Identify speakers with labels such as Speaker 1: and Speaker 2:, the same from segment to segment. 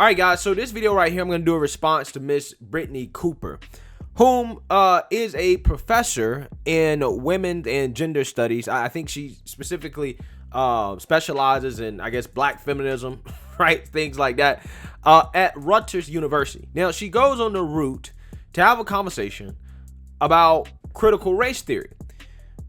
Speaker 1: All right, guys, so this video right here, I'm going to do a response to Miss Brittney Cooper, whom is a professor in women and gender studies. I think she specifically specializes in, I guess, black feminism, right? Things like that, at Rutgers University. Now, she goes on the route to have a conversation about critical race theory.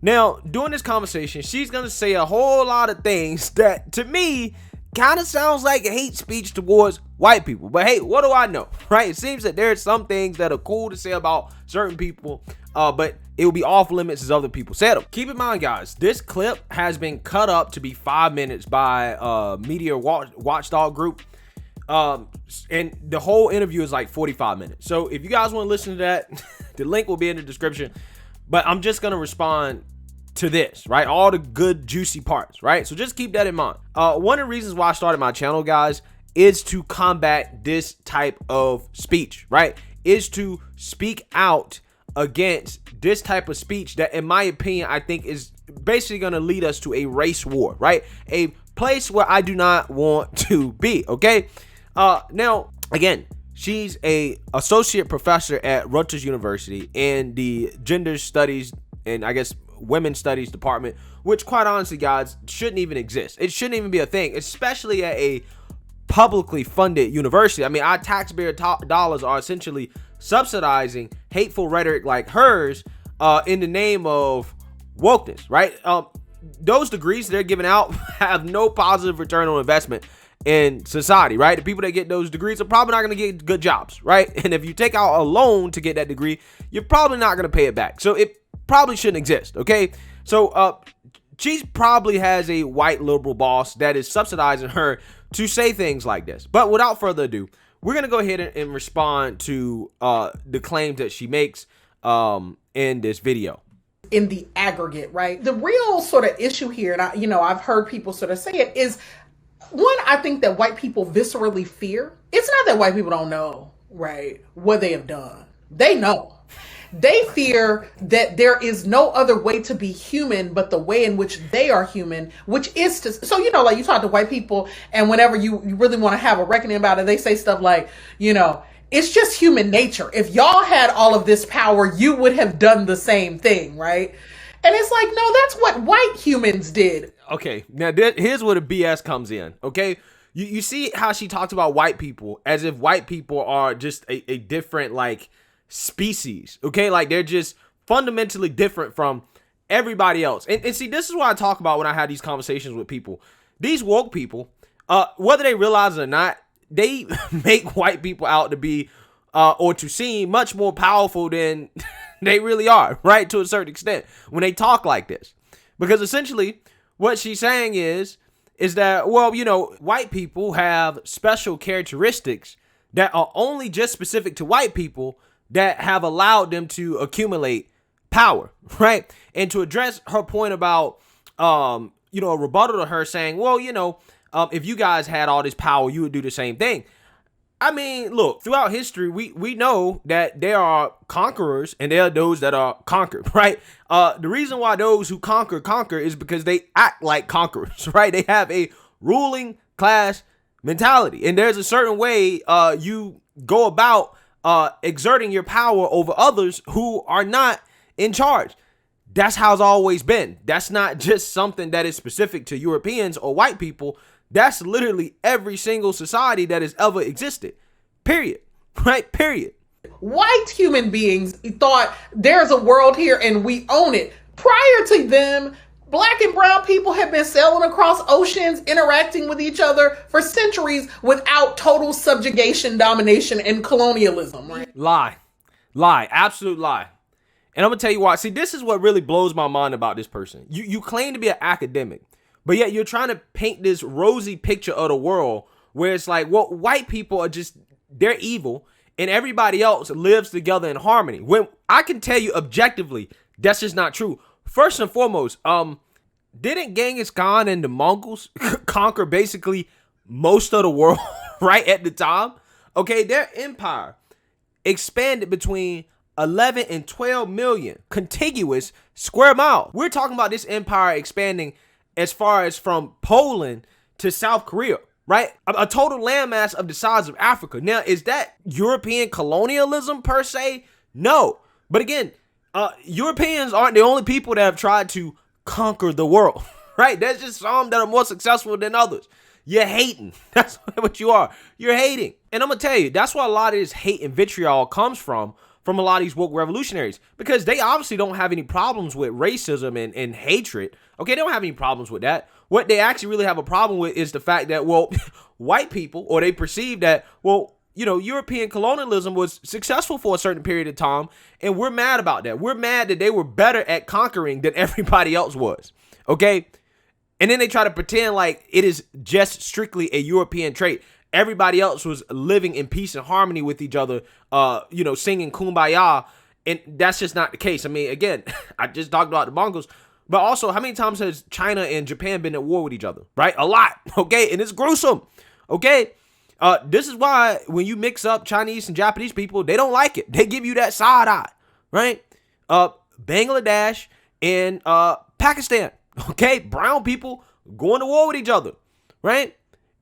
Speaker 1: Now, during this conversation, she's going to say a whole lot of things that, to me, kind of sounds like hate speech towards white people. But hey, what do I know, right? It seems that there's some things that are cool to say about certain people, but it will be off limits as other people said them. Keep in mind, guys, this clip has been cut up to be 5 minutes by Media Watchdog Group. And the whole interview is like 45 minutes. So if you guys want to listen to that, the link will be in the description. But I'm just going to respond to this, right? All the good, juicy parts, right? So just keep that in mind. One of the reasons why I started my channel, guys, is to combat this type of speech, right? Is to speak out against this type of speech that, in my opinion, I think is basically going to lead us to a race war, right? A place where I do not want to be, okay? Now, again, she's a associate professor at Rutgers University in the gender studies and, I guess, women's studies department, which, quite honestly, guys, shouldn't even exist. It shouldn't even be a thing, especially at a publicly funded university. I mean, our taxpayer dollars are essentially subsidizing hateful rhetoric like hers in the name of wokeness, right? Those degrees they're giving out have no positive return on investment in society, right? The people that get those degrees are probably not going to get good jobs, right? And if you take out a loan to get that degree, you're probably not going to pay it back. So it probably shouldn't exist, okay? So she probably has a white liberal boss that is subsidizing her to say things like this. But without further ado, we're going to go ahead and respond to the claims that she makes in this video.
Speaker 2: In the aggregate, right? The real sort of issue here, and I've heard people sort of say it, is one, I think that white people viscerally fear. It's not that white people don't know, right, what they have done. They know. They fear that there is no other way to be human but the way in which they are human, which is to, so, like you talk to white people and whenever you really want to have a reckoning about it, they say stuff like, it's just human nature. If y'all had all of this power, you would have done the same thing, right? And it's like, no, that's what white humans did.
Speaker 1: Okay, now here's where the BS comes in, okay? You see how she talks about white people as if white people are just a different, like, species, okay? Like, they're just fundamentally different from everybody else. And see, this is what I talk about when I have these conversations with people. These woke people, whether they realize it or not, they make white people out to be or to seem much more powerful than they really are, right? To a certain extent when they talk like this. Because essentially what she's saying is that, well, white people have special characteristics that are only just specific to white people that have allowed them to accumulate power, right? And to address her point about, a rebuttal to her saying, well, if you guys had all this power, you would do the same thing. I mean, look, throughout history, we know that there are conquerors and there are those that are conquered, right? The reason why those who conquer is because they act like conquerors, right? They have a ruling class mentality. And there's a certain way you go about exerting your power over others who are not in charge. That's how it's always been. That's not just something that is specific to Europeans or white people. That's literally every single society that has ever existed. Period. Right? Period.
Speaker 2: White human beings thought there's a world here and we own it. Prior to them, black and brown people have been sailing across oceans, interacting with each other for centuries without total subjugation, domination, and colonialism. Right?
Speaker 1: Lie. Absolute lie. And I'm going to tell you why. See, this is what really blows my mind about this person. You claim to be an academic, but yet you're trying to paint this rosy picture of the world where it's like, well, white people are just, they're evil and everybody else lives together in harmony. When I can tell you objectively, that's just not true. First and foremost, didn't Genghis Khan and the Mongols conquer basically most of the world right at the time? Okay, their empire expanded between 11 and 12 million contiguous square miles. We're talking about this empire expanding as far as from Poland to South Korea, right? A total landmass of the size of Africa. Now, is that European colonialism per se? No. But again, Europeans aren't the only people that have tried to conquer the world, right? There's just some that are more successful than others. You're hating. That's what you are. You're hating. And I'm going to tell you, that's why a lot of this hate and vitriol comes from a lot of these woke revolutionaries, because they obviously don't have any problems with racism and hatred. Okay, they don't have any problems with that. What they actually really have a problem with is the fact that, well, white people, or they perceive that, well, you know, European colonialism was successful for a certain period of time, and we're mad about that. We're mad that they were better at conquering than everybody else was, okay? And then they try to pretend like it is just strictly a European trait. Everybody else was living in peace and harmony with each other, you know, singing Kumbaya, and that's just not the case. I mean, again, I just talked about the Mongols, but also, how many times has China and Japan been at war with each other, right? A lot, okay? And it's gruesome, okay? This is why when you mix up Chinese and Japanese people, they don't like it. They give you that side eye, right? Bangladesh and Pakistan, okay? Brown people going to war with each other, right?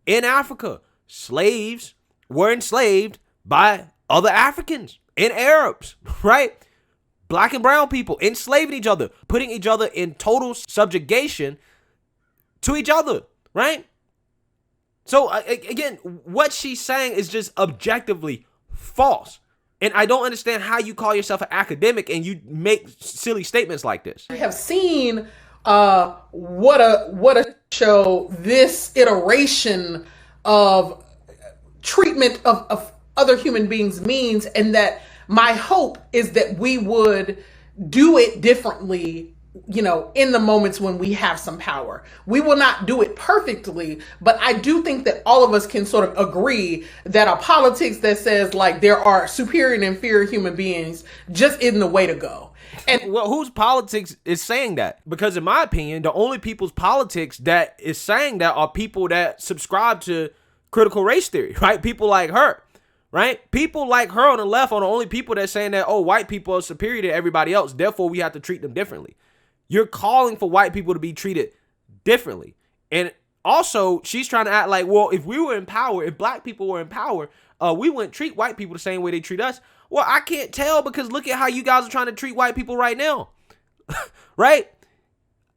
Speaker 1: In Africa, slaves were enslaved by other Africans and Arabs, right? Black and brown people enslaving each other, putting each other in total subjugation to each other, right? So again, what she's saying is just objectively false. And I don't understand how you call yourself an academic and you make silly statements like this.
Speaker 2: We have seen what a show this iteration of treatment of other human beings means, and that my hope is that we would do it differently, you know, in the moments when we have some power. We will not do it perfectly, but I do think that all of us can sort of agree that a politics that says like there are superior and inferior human beings just isn't the way to go. And
Speaker 1: well, whose politics is saying that? Because in my opinion, the only people's politics that is saying that are people that subscribe to critical race theory, right? People like her, right? People like her on the left are the only people that's saying that, oh, white people are superior to everybody else, therefore we have to treat them differently. You're calling for white people to be treated differently. And also, she's trying to act like, well, if we were in power, if black people were in power, we wouldn't treat white people the same way they treat us. Well, I can't tell, because look at how you guys are trying to treat white people right now. Right?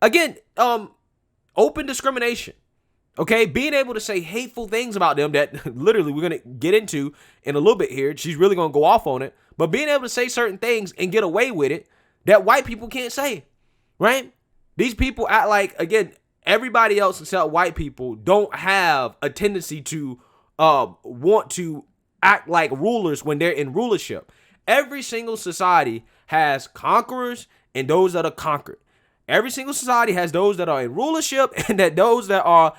Speaker 1: Again, open discrimination. Okay? Being able to say hateful things about them that literally we're going to get into in a little bit here. She's really going to go off on it. But being able to say certain things and get away with it that white people can't say. Right? These people act like, again, everybody else except white people don't have a tendency to want to act like rulers when they're in rulership. Every single society has conquerors and those that are conquered. Every single society has those that are in rulership and that those that are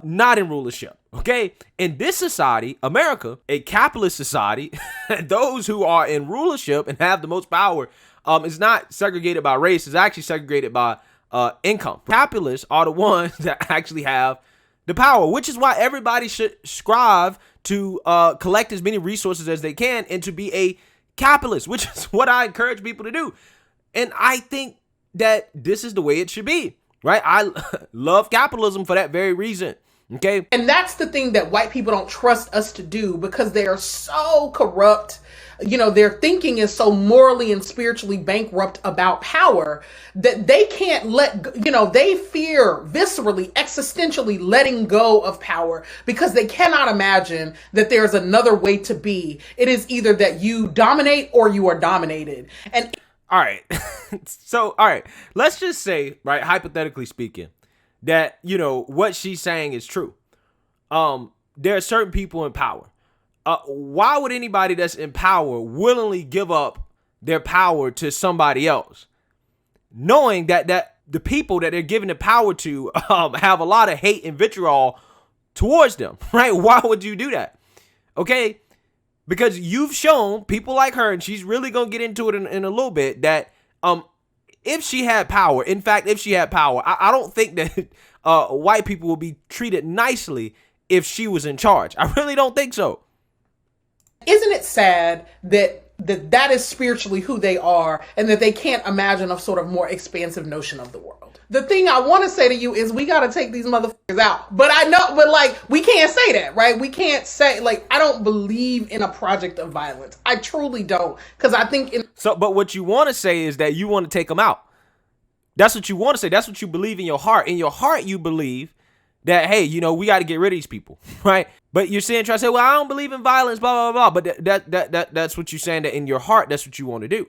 Speaker 1: not in rulership. Okay? In this society, America, a capitalist society, those who are in rulership and have the most power is not segregated by race. It's actually segregated by income. Capitalists are the ones that actually have the power, which is why everybody should strive to collect as many resources as they can and to be a capitalist, which is what I encourage people to do. And I think that this is the way it should be, right? I love capitalism for that very reason. Okay.
Speaker 2: And that's the thing that white people don't trust us to do, because they are so corrupt. You know, their thinking is so morally and spiritually bankrupt about power that they can't they fear viscerally, existentially letting go of power, because they cannot imagine that there's another way to be. It is either that you dominate or you are dominated. And
Speaker 1: all right. So, all right, let's just say, right, hypothetically speaking, that, you know, what she's saying is true. There are certain people in power. Why would anybody that's in power willingly give up their power to somebody else, knowing that the people that they're giving the power to have a lot of hate and vitriol towards them, right? Why would you do that? Okay? Because you've shown people like her, and she's really going to get into it in a little bit, that if she had power, in fact, if she had power, I don't think that white people will be treated nicely if she was in charge. I really don't think so.
Speaker 2: Isn't it sad that that is spiritually who they are, and that they can't imagine a sort of more expansive notion of the world. The thing I want to say to you is we got to take these motherfuckers out. But I know, but like, we can't say that, right? We can't say, like, I don't believe in a project of violence. I truly don't. Because I think
Speaker 1: but what you want to say is that you want to take them out. That's what you want to say. That's what you believe in your heart. In your heart, you believe that, hey, you know, we got to get rid of these people, right? But you're saying, try to say, well, I don't believe in violence, blah, blah, blah. But that's what you're saying, that in your heart, that's what you want to do.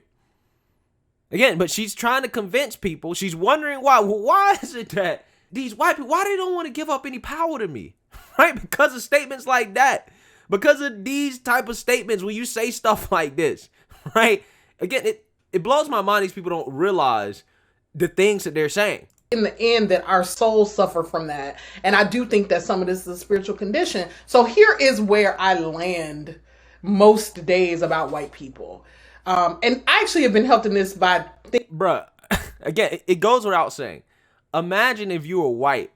Speaker 1: Again, but she's trying to convince people. She's wondering why. Well, why is it that these white people, why they don't want to give up any power to me, right? Because of statements like that. Because of these type of statements when you say stuff like this, right? Again, it blows my mind these people don't realize the things that they're saying.
Speaker 2: In the end, that our souls suffer from that. And I do think that some of this is a spiritual condition. So here is where I land most days about white people. And I actually have been helped in this by...
Speaker 1: Bruh, again, it goes without saying. Imagine if you were white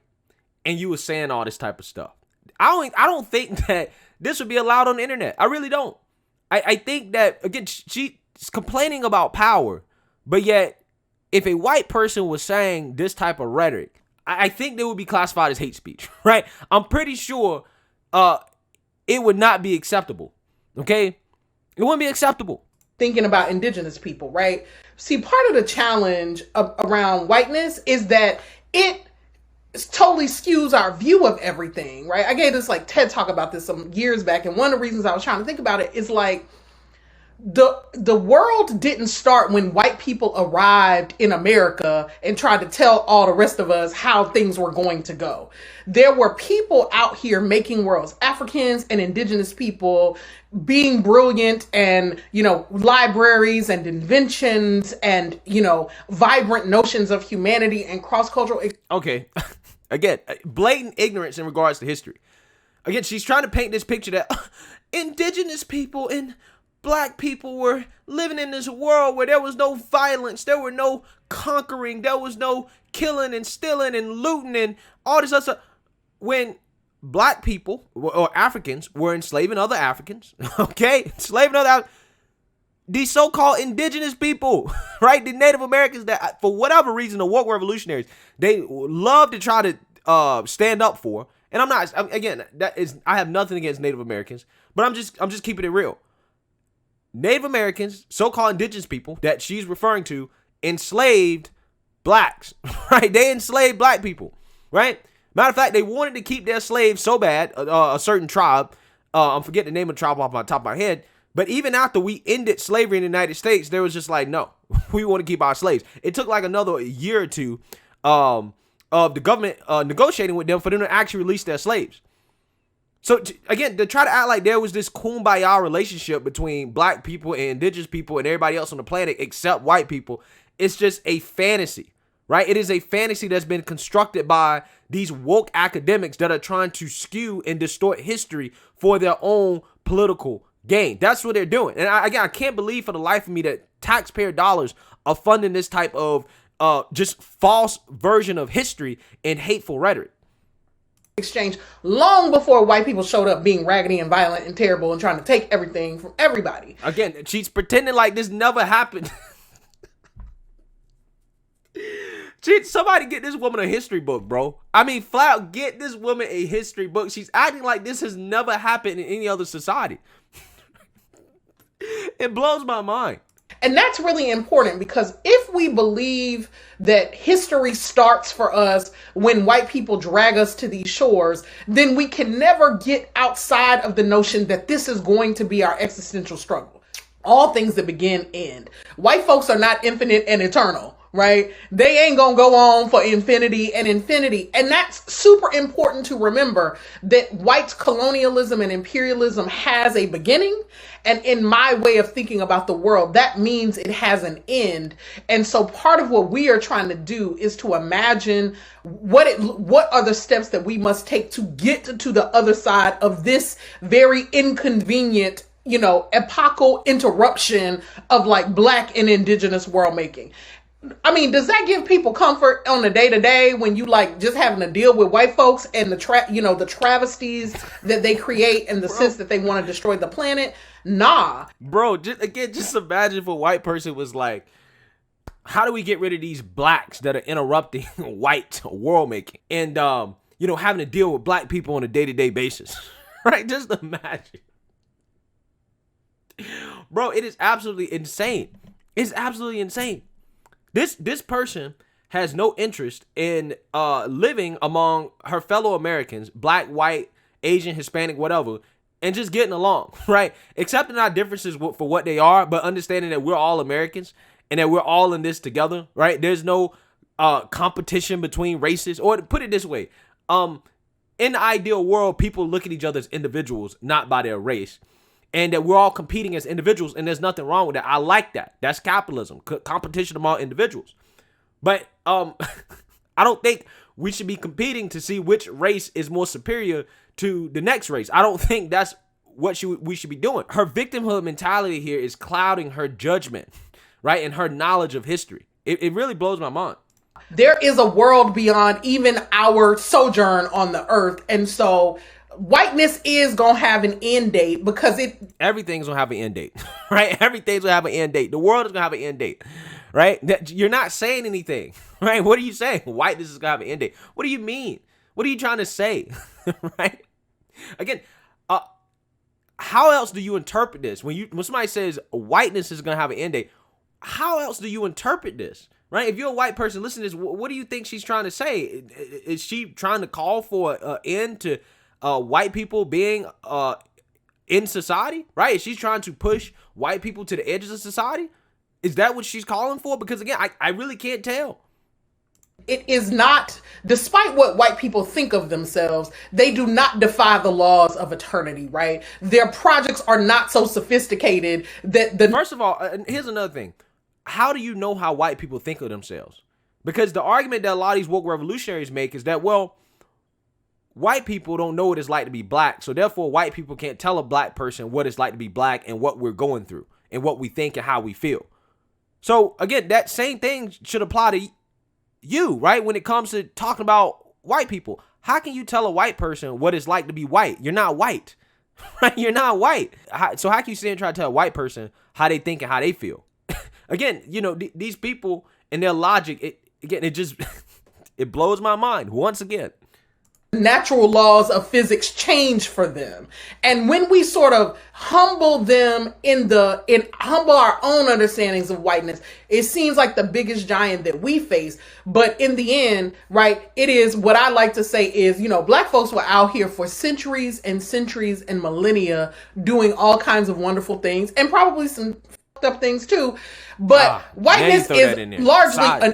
Speaker 1: and you were saying all this type of stuff. I don't think that this would be allowed on the internet. I really don't. I think that, again, she's complaining about power, but yet if a white person was saying this type of rhetoric, I think they would be classified as hate speech, right? I'm pretty sure it would not be acceptable, okay? It wouldn't be acceptable.
Speaker 2: Thinking about indigenous people, right? See, part of the challenge around whiteness is that it totally skews our view of everything, right? I gave this like TED talk about this some years back, and one of the reasons I was trying to think about it is like, the world didn't start when white people arrived in America and tried to tell all the rest of us how things were going to go. There were people out here making worlds, Africans and indigenous people being brilliant, and, you know, libraries and inventions and, you know, vibrant notions of humanity and cross-cultural.
Speaker 1: Okay. Again, blatant ignorance in regards to history. Again, she's trying to paint this picture that indigenous people and Black people were living in this world where there was no violence, there were no conquering, there was no killing and stealing and looting and all this other stuff. When Black people or Africans were enslaving other Africans, okay, enslaving other these so-called indigenous people, right? The Native Americans that, for whatever reason, the woke revolutionaries, they love to try to stand up for. And I'm not, again, I have nothing against Native Americans, but I'm just keeping it real. Native Americans, so-called indigenous people that she's referring to, enslaved blacks, right? They enslaved Black people, right? Matter of fact, they wanted to keep their slaves so bad, a certain tribe, I'm forgetting the name of the tribe off the top of my head, but even after we ended slavery in the United States, there was just like, no, we want to keep our slaves. It took like another year or two of the government negotiating with them for them to actually release their slaves. So, again, to try to act like there was this kumbaya relationship between Black people and indigenous people and everybody else on the planet except white people, it's just a fantasy, right? It is a fantasy that's been constructed by these woke academics that are trying to skew and distort history for their own political gain. That's what they're doing. And I can't believe for the life of me that taxpayer dollars are funding this type of just false version of history and hateful rhetoric.
Speaker 2: Exchange long before white people showed up being raggedy and violent and terrible and trying to take everything from everybody.
Speaker 1: Again, she's pretending like this never happened. Somebody get this woman a history book, bro. I mean, flat out, get this woman a history book. She's acting like this has never happened in any other society. It blows my mind.
Speaker 2: And that's really important, because if we believe that history starts for us when white people drag us to these shores, then we can never get outside of the notion that this is going to be our existential struggle. All things that begin end. White folks are not infinite and eternal, right? They ain't gonna go on for infinity and infinity. And that's super important to remember, that white colonialism and imperialism has a beginning. And in my way of thinking about the world, that means it has an end. And so part of what we are trying to do is to imagine what are the steps that we must take to get to the other side of this very inconvenient, epochal interruption of like Black and indigenous world making. I mean, does that give people comfort on the day to day when you like just having to deal with white folks and the travesties that they create and the sense that they want to destroy the planet? Nah,
Speaker 1: bro. Just imagine if a white person was like, how do we get rid of these blacks that are interrupting white world making and having to deal with black people on a day-to-day basis? Right? Just imagine. Bro, it is absolutely insane. It's absolutely insane. This person has no interest in living among her fellow Americans, black, white, Asian, Hispanic, whatever, and just getting along, right? Accepting our differences for what they are, but understanding that we're all Americans and that we're all in this together, right? There's no competition between races. Or to put it this way, in the ideal world, people look at each other as individuals, not by their race. And that we're all competing as individuals, and there's nothing wrong with that. I like that. That's capitalism, competition among individuals. But I don't think we should be competing to see which race is more superior to the next race. I don't think that's what we should be doing. Her victimhood mentality here is clouding her judgment, right, and her knowledge of history. It really blows my mind.
Speaker 2: There is a world beyond even our sojourn on the earth, and so whiteness is gonna have an end date because
Speaker 1: everything's gonna have an end date, right? Everything's gonna have an end date. The world is gonna have an end date, right? You're not saying anything, right? What are you saying? Whiteness is gonna have an end date. What do you mean? What are you trying to say, right? Again, how else do you interpret this when somebody says whiteness is gonna have an end date? How else do you interpret this, right? If you're a white person, listen to this. What do you think she's trying to say? Is she trying to call for an end to white people being in society, right? Is she trying to push white people to the edges of society? Is that what she's calling for? Because again, I really can't tell.
Speaker 2: It is not, despite what white people think of themselves, they do not defy the laws of eternity, right? Their projects are not so sophisticated that
Speaker 1: First of all, here's another thing. How do you know how white people think of themselves? Because the argument that a lot of these woke revolutionaries make is that, well, white people don't know what it's like to be black, so therefore white people can't tell a black person what it's like to be black and what we're going through and what we think and how we feel. So again, that same thing should apply to you, right? When it comes to talking about white people, how can you tell a white person what it's like to be white? You're not white, right? You're not white. So how can you sit and try to tell a white person how they think and how they feel? Again, these people and their logic, it just, it blows my mind once again.
Speaker 2: Natural laws of physics change for them. And when we sort of humble them humble our own understandings of whiteness, it seems like the biggest giant that we face. But in the end, right, it is what I like to say is, black folks were out here for centuries and centuries and millennia doing all kinds of wonderful things and probably some up things too, but whiteness is largely an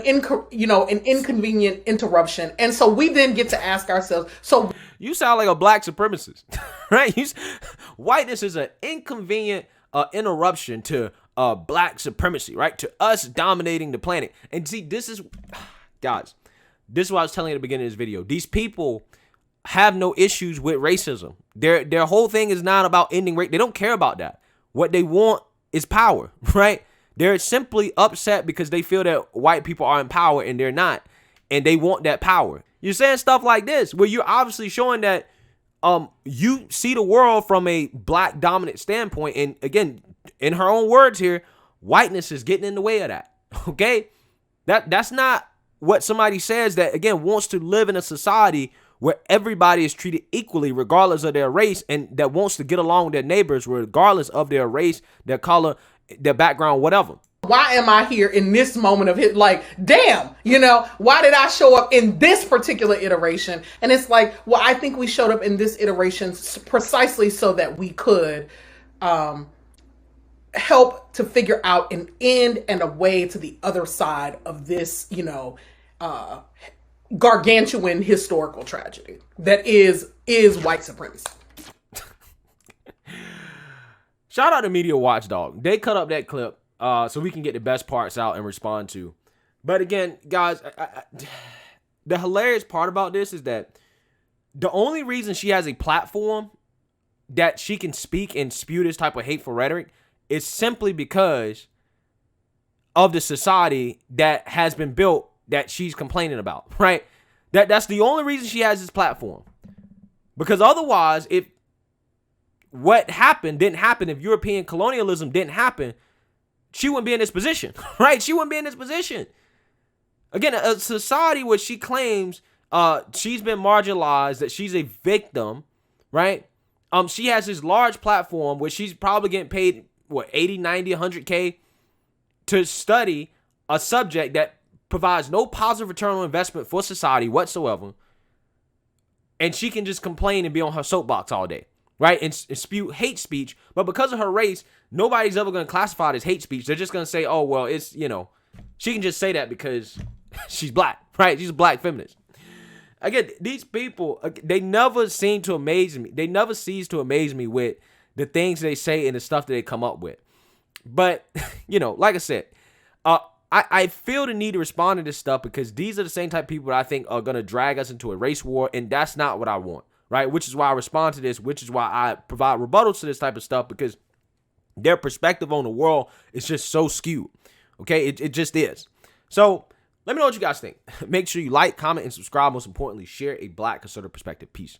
Speaker 2: inconvenient interruption, and so we then get to ask ourselves, so
Speaker 1: you sound like a black supremacist, right? Whiteness is an inconvenient interruption to black supremacy, right? To us dominating the planet. And see, this is what I was telling you at the beginning of this video. These people have no issues with racism. Their whole thing is not about ending race. They don't care about that. What they want is power, right? They're simply upset because they feel that white people are in power and they're not, and they want that power. You're saying stuff like this where you're obviously showing that you see the world from a black dominant standpoint, and again, in her own words here, whiteness is getting in the way of that. Okay, that's not what somebody says that again wants to live in a society where everybody is treated equally regardless of their race, and that wants to get along with their neighbors regardless of their race, their color, their background, whatever.
Speaker 2: Why am I here in this moment of it? Like, damn, why did I show up in this particular iteration? And it's like, well, I think we showed up in this iteration precisely so that we could help to figure out an end and a way to the other side of this, gargantuan historical tragedy that is white supremacy.
Speaker 1: Shout out to Media Watchdog. They cut up that clip so we can get the best parts out and respond to. But again, guys, the hilarious part about this is that the only reason she has a platform that she can speak and spew this type of hateful rhetoric is simply because of the society that has been built that she's complaining about, right? That's the only reason she has this platform. Because otherwise, if what happened didn't happen, if European colonialism didn't happen, she wouldn't be in this position, right? She wouldn't be in this position. Again, a society where she claims she's been marginalized, that she's a victim, right? She has this large platform where she's probably getting paid, 80, 90, 100K to study a subject that provides no positive return on investment for society whatsoever. And she can just complain and be on her soapbox all day, right? And spew hate speech. But because of her race, nobody's ever going to classify it as hate speech. They're just going to say, oh, well, it's, she can just say that because she's black, right? She's a black feminist. Again, these people, they never seem to amaze me. They never cease to amaze me with the things they say and the stuff that they come up with. But, like I said, I feel the need to respond to this stuff because these are the same type of people that I think are going to drag us into a race war, and that's not what I want, right? Which is why I respond to this, which is why I provide rebuttals to this type of stuff, because their perspective on the world is just so skewed, okay? It just is. So let me know what you guys think. Make sure you like, comment, and subscribe. Most importantly, share a Black conservative perspective. Peace.